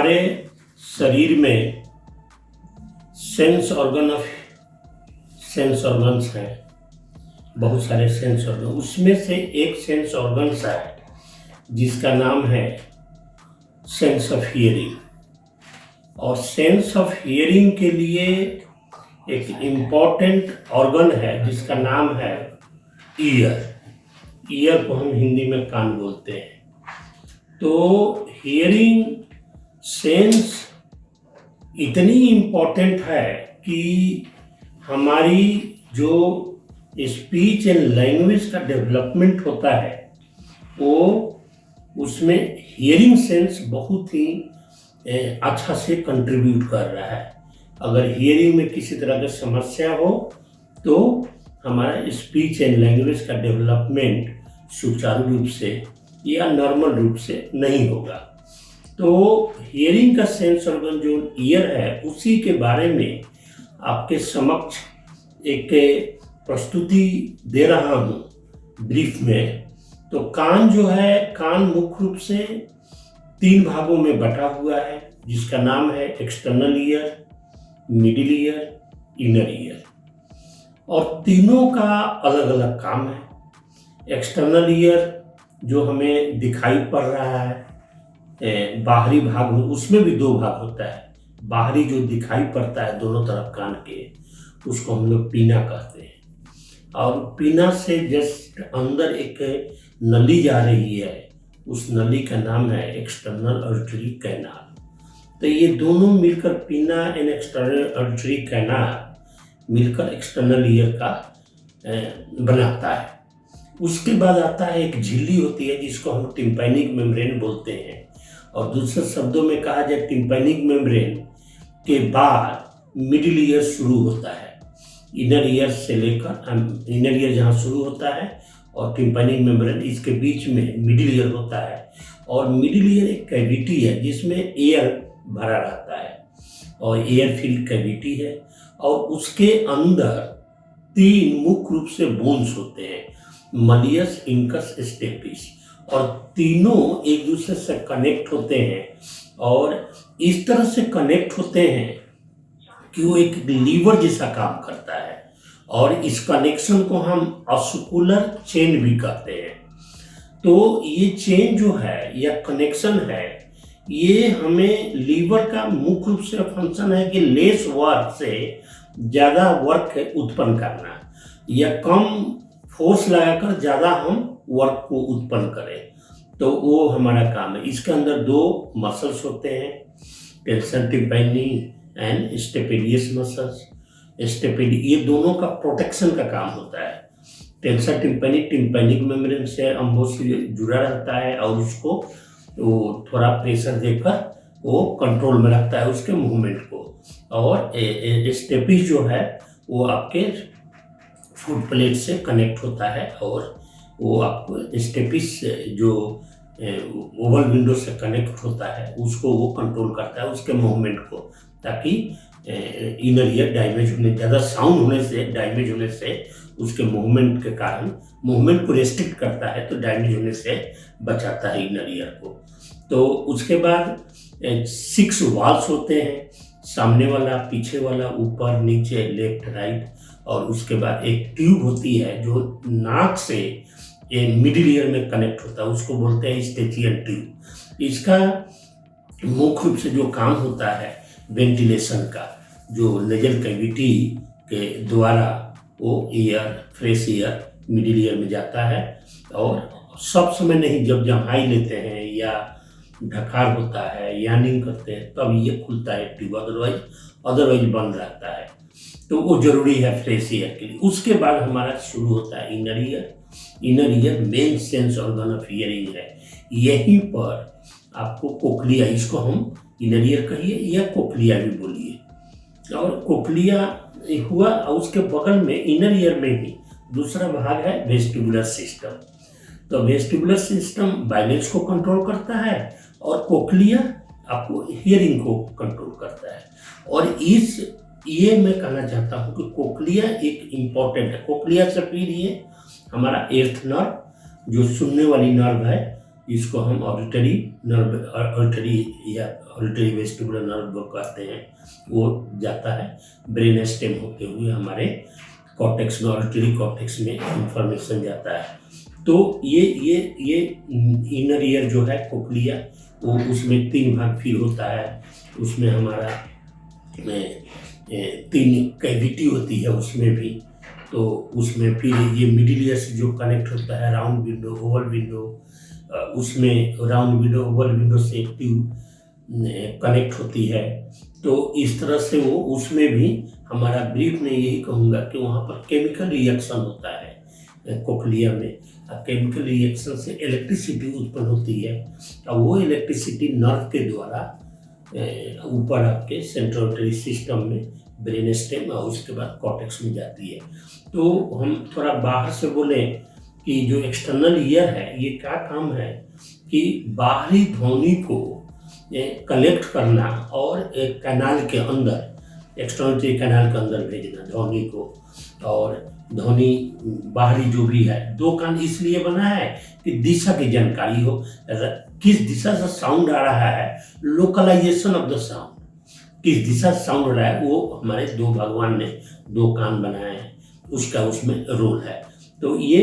हमारे शरीर में सेंस ऑर्गन्स हैं, बहुत सारे सेंस ऑर्गन। उसमें से एक सेंस ऑर्गन्स है जिसका नाम है सेंस ऑफ हियरिंग। और सेंस ऑफ हियरिंग के लिए एक इम्पॉर्टेंट ऑर्गन है जिसका नाम है ईयर। ईयर को हम हिंदी में कान बोलते हैं। तो हियरिंग सेंस इतनी इम्पॉर्टेंट है कि हमारी जो स्पीच एंड लैंग्वेज का डेवलपमेंट होता है वो उसमें हियरिंग सेंस बहुत ही अच्छा से कंट्रीब्यूट कर रहा है। अगर हियरिंग में किसी तरह की समस्या हो तो हमारा स्पीच एंड लैंग्वेज का डेवलपमेंट सुचारू रूप से या नॉर्मल रूप से नहीं होगा। तो हियरिंग का सेंस ऑर्गन जो ईयर है उसी के बारे में आपके समक्ष एक प्रस्तुति दे रहा हूँ ब्रीफ में। तो कान जो है, कान मुख्य रूप से 3 भागों में बटा हुआ है जिसका नाम है external ear, middle ear, inner ear. और तीनों का अलग अलग काम है। एक्सटर्नल ईयर जो हमें दिखाई पड़ रहा है, बाहरी भाग में, उसमें भी 2 भाग होता है। बाहरी जो दिखाई पड़ता है दोनों तरफ कान के, उसको हम लोग पीना कहते हैं। और पीना से जस्ट अंदर एक नली जा रही है, उस नली का नाम है एक्सटर्नल ऑडिटरी कैनाल। तो ये दोनों मिलकर, पीना एंड एक्सटर्नल ऑडिटरी कैनाल मिलकर एक्सटर्नल ईयर का बनाता है। उसके बाद आता है एक झिल्ली होती है जिसको हम टिम्पैनिक मेम्ब्रेन बोलते हैं। और दूसरे शब्दों में कहा जाए टिम्पैनिक मेम्ब्रेन के बाद मिडिल ईयर शुरू होता है। इनर ईयर से लेकर, इनर ईयर जहाँ शुरू होता है और टिम्पैनिक मेम्ब्रेन इसके बीच में मिडिल ईयर होता है। और मिडिल ईयर एक कैविटी है जिसमें एयर भरा रहता है और एयर फील्ड कैविटी है। और उसके अंदर 3 मुख्य रूप से बोन्स होते हैं, मलियस, इंकस, स्टेपिस। और तीनों एक दूसरे से कनेक्ट होते हैं और इस तरह से कनेक्ट होते हैं कि वो एक लीवर जैसा काम करता है। और इस कनेक्शन को हम ऑस्कुलर चेन भी कहते हैं। तो ये चेन जो है या कनेक्शन है, ये हमें लीवर का मुख्य रूप से फंक्शन है कि लेस वर्क से ज़्यादा वर्क उत्पन्न करना या कम फोर्स लगाकर ज़्यादा हम वर्क को उत्पन्न करें। तो वो हमारा काम है। इसके अंदर 2 मसल्स होते हैं, टेंसर टिम्पैनी एंड स्टेपेडियस मसल्स। ये दोनों का प्रोटेक्शन का काम होता है। टेंसर टिम्पैनी टिम्पैनिक मेम्ब्रेन से अम्बो से जुड़ा रहता है और उसको वो थोड़ा प्रेशर देकर वो कंट्रोल में रखता है उसके मूवमेंट को। और स्टेपिस जो है वो आपके फुट प्लेट से कनेक्ट होता है और वो आपको स्टेपिस जो ओवल विंडो से कनेक्ट होता है उसको वो कंट्रोल करता है उसके मूवमेंट को, ताकि इनर ईयर डैमेज होने, ज़्यादा साउंड होने से, डैमेज होने से, उसके मूवमेंट के कारण मूवमेंट को रेस्ट्रिक्ट करता है तो डैमेज होने से बचाता है इनर ईयर को। तो उसके बाद 6 वाल्स होते हैं, सामने वाला, पीछे वाला, ऊपर, नीचे, लेफ्ट, राइट। और उसके बाद एक ट्यूब होती है जो नाक से मिडिल ईयर में कनेक्ट होता है, उसको बोलते हैं स्टेचियन ट्यूब। इसका मुख्य रूप से जो काम होता है वेंटिलेशन का, जो नेजल कैविटी के द्वारा वो air, fresh air middle ear में जाता है। और सब समय नहीं, जब जमाई लेते हैं या ढकार होता है, यानिंग करते हैं, तब ये खुलता है ट्यूब, अदरवाइज बंद रहता है। तो वो जरूरी है फ्रेश एयर के लिए। उसके बाद हमारा शुरू होता है inner ear. Inner ear main sense organ of hearing है। यहीं पर आपको कोक्लिया, इसको हम इनर ईयर कहिए या कोक्लिया भी बोलिए। और कोक्लिया हुआ और उसके बगल में इनर ईयर में ही दूसरा भाग है वेस्टिबुलर सिस्टम। तो वेस्टिबुलर सिस्टम बाइलेंस को कंट्रोल करता है और कोक्लिया आपको हियरिंग को कंट्रोल करता है। और ये मैं कहना चाहता हूँ कि कोक्लिया एक इम्पॉर्टेंट है। कोक्लिया से फिर ये हमारा एर्थ नर्व जो सुनने वाली नर्व है, इसको हम ऑडिटरी नर्व, ऑडिटरी या ऑडिटरी वेस्टिबुलर नर्व कहते हैं, वो जाता है ब्रेन स्टेम होते हुए हमारे कॉर्टेक्स में, ऑडिटरी कॉर्टेक्स में इंफॉर्मेशन जाता है। तो ये इनर ईयर जो है कोक्लिया, वो उसमें 3 भाग फिर होता है। उसमें हमारा 3 कैविटी होती है उसमें भी। तो उसमें फिर ये मिडिल ईयर से जो कनेक्ट होता है राउंड विंडो, ओवल विंडो, उसमें राउंड विंडो, ओवल विंडो से एक्टिव कनेक्ट होती है। तो इस तरह से वो उसमें भी हमारा ब्रीफ में यही कहूँगा कि वहाँ पर केमिकल रिएक्शन होता है कोक्लिया में। केमिकल रिएक्शन से इलेक्ट्रिसिटी उत्पन्न होती है और वो इलेक्ट्रिसिटी नर्व के द्वारा ऊपर आपके सेंट्रोटरी सिस्टम में ब्रेन स्टेम और उसके बाद कॉर्टेक्स में जाती है। तो हम थोड़ा बाहर से बोलें कि जो एक्सटर्नल ईयर है, ये क्या काम है कि बाहरी ध्वनि को कलेक्ट करना और एक कैनाल के अंदर, एक्सटर्नल कैनाल के अंदर भेजना ध्वनि को। और ध्वनि बाहरी जो भी है, 2 कान इसलिए बना है कि दिशा की जानकारी हो, किस दिशा से साउंड आ रहा है, लोकलाइजेशन ऑफ द साउंड, किस दिशा से साउंड आ रहा है, वो हमारे 2 भगवान ने 2 कान बनाए हैं, उसका उसमें रोल है। तो ये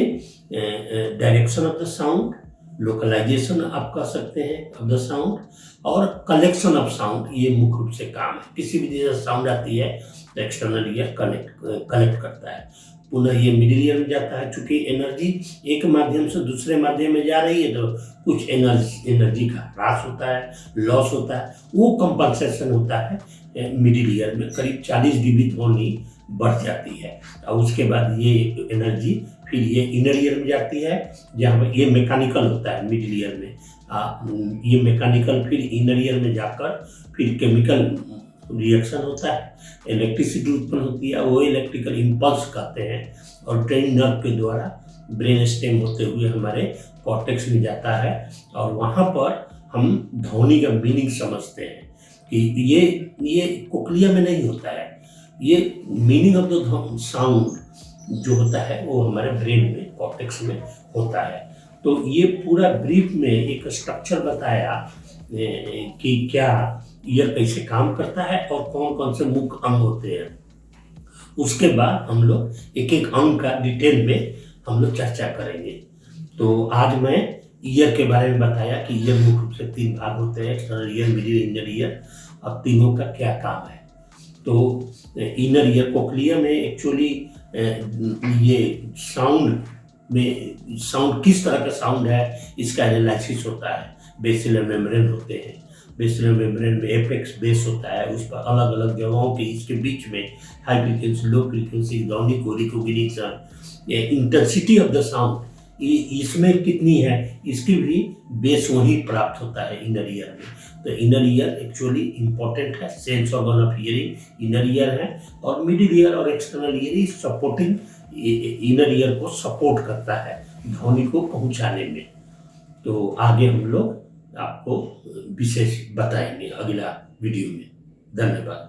direction of the sound, localization आप कह सकते हैं ऑफ द साउंड, और कलेक्शन ऑफ साउंड, ये मुख्य रूप से काम है। किसी भी दिशा से साउंड आती है तो एक्सटर्नल ईयर कलेक्ट करता है। पुनः ये मिडिल ईयर में जाता है। चूंकि एनर्जी एक माध्यम से दूसरे माध्यम में जा रही है तो कुछ एनर्जी का ह्रास होता है, लॉस होता है, वो कंपनसेशन होता है मिडिल ईयर में। करीब 40 dB ध्वनि बढ़ जाती है और उसके बाद ये एनर्जी फिर ये इनर ईयर में जाती है, जहाँ पर ये मैकेनिकल होता है मिडिल ईयर में। ये मैकेनिकल फिर इनर ईयर में जाकर फिर केमिकल रिएक्शन होता है, इलेक्ट्रिसिटी उत्पन्न होती है, वो इलेक्ट्रिकल इम्पल्स कहते हैं, और ट्रेन नर्व के द्वारा ब्रेन स्टेम होते हुए हमारे कॉर्टेक्स में जाता है। और वहाँ पर हम ध्वनि का मीनिंग समझते हैं कि ये कोक्लिया में नहीं होता है, ये मीनिंग ऑफ द साउंड जो होता है वो हमारे ब्रेन में, कॉर्टेक्स में होता है। तो ये पूरा ब्रीफ में एक स्ट्रक्चर बताया कि क्या ईयर कैसे काम करता है और कौन कौन से मुख्य अंग होते हैं। उसके बाद हम लोग एक एक अंग का डिटेल में हम लोग चर्चा करेंगे। तो आज मैं ईयर के बारे में बताया कि ईयर मुख्य रूप से 3 भाग होते हैं, external ear, middle inner ear, और तीनों का क्या काम है। तो इनर ईयर कोक्लिया में एक्चुअली ये साउंड में, साउंड किस तरह का साउंड है इसका एनालिसिस होता है। बेसिलर मेम्ब्रेन होते हैं, बेसिलर मेम्ब्रेन में एपेक्स बेस होता है, उस पर अलग अलग जगहों के इसके बीच में हाई फ्रीक्वेंसी, लो फ्रीक्वेंसी, ध्वनि को recognition, intensity of the sound इसमें कितनी है, इसकी भी बेस वहीं प्राप्त होता है इनर ईयर में। तो इनर ईयर एक्चुअली इम्पोर्टेंट है, sense organ of hearing inner ear है, और मिडिल ईयर और external ear is supporting, inner ear को सपोर्ट करता है ध्वनि को पहुंचाने में। तो आगे हम लोग आपको विशेष बताएंगे अगला वीडियो में। धन्यवाद।